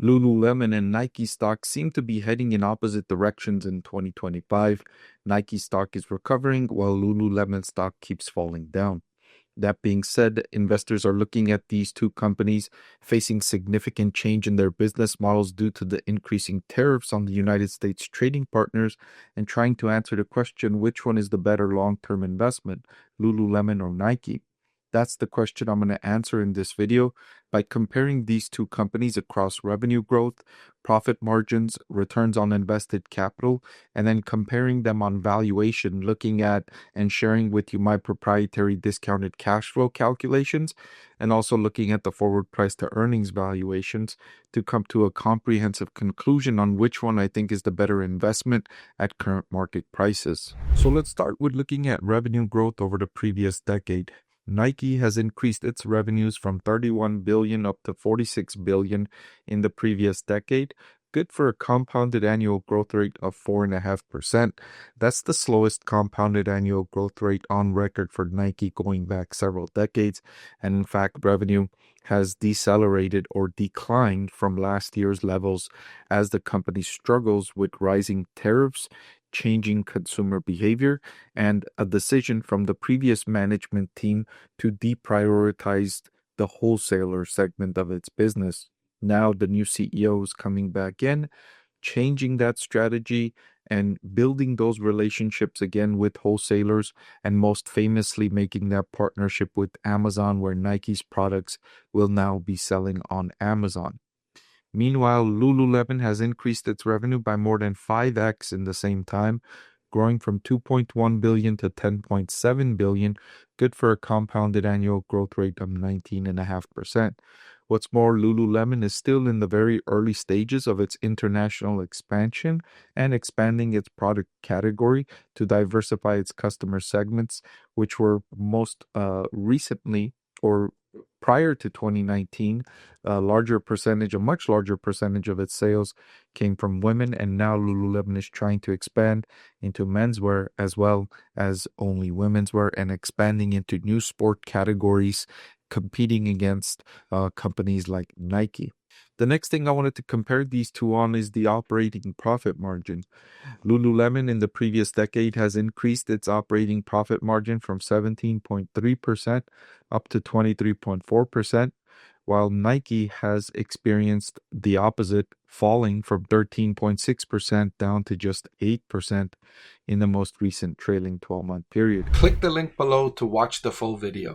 Lululemon and Nike stock seem to be heading in opposite directions in 2025. Nike stock is recovering while Lululemon stock keeps falling down. That being said, investors are looking at these two companies facing significant change in their business models due to the increasing tariffs on the United States trading partners and trying to answer the question which one is the better long-term investment, Lululemon or Nike. That's the question I'm going to answer in this video by comparing these two companies across revenue growth, profit margins, returns on invested capital, and then comparing them on valuation, looking at and sharing with you my proprietary discounted cash flow calculations, and also looking at the forward price to earnings valuations to come to a comprehensive conclusion on which one I think is the better investment at current market prices. So let's start with looking at revenue growth over the previous decade. Nike has increased its revenues from 31 billion up to 46 billion in the previous decade, good for a compounded annual growth rate of 4.5%. That's the slowest compounded annual growth rate on record for Nike going back several decades. And in fact, revenue has decelerated or declined from last year's levels as the company struggles with rising tariffs, changing consumer behavior, and a decision from the previous management team to deprioritize the wholesaler segment of its business. Now the new CEO is coming back in, changing that strategy and building those relationships again with wholesalers, and most famously making that partnership with Amazon, where Nike's products will now be selling on Amazon. Meanwhile, Lululemon has increased its revenue by more than 5x in the same time, growing from 2.1 billion to 10.7 billion, good for a compounded annual growth rate of 19.5%. What's more, Lululemon is still in the very early stages of its international expansion and expanding its product category to diversify its customer segments, which were most recently or prior to 2019, a much larger percentage of its sales came from women, and now Lululemon is trying to expand into menswear as well as only women's wear and expanding into new sport categories, competing against companies like Nike. The next thing I wanted to compare these two on is the operating profit margin. Lululemon in the previous decade has increased its operating profit margin from 17.3% up to 23.4%, while Nike has experienced the opposite, falling from 13.6% down to just 8% in the most recent trailing 12-month period. Click the link below to watch the full video.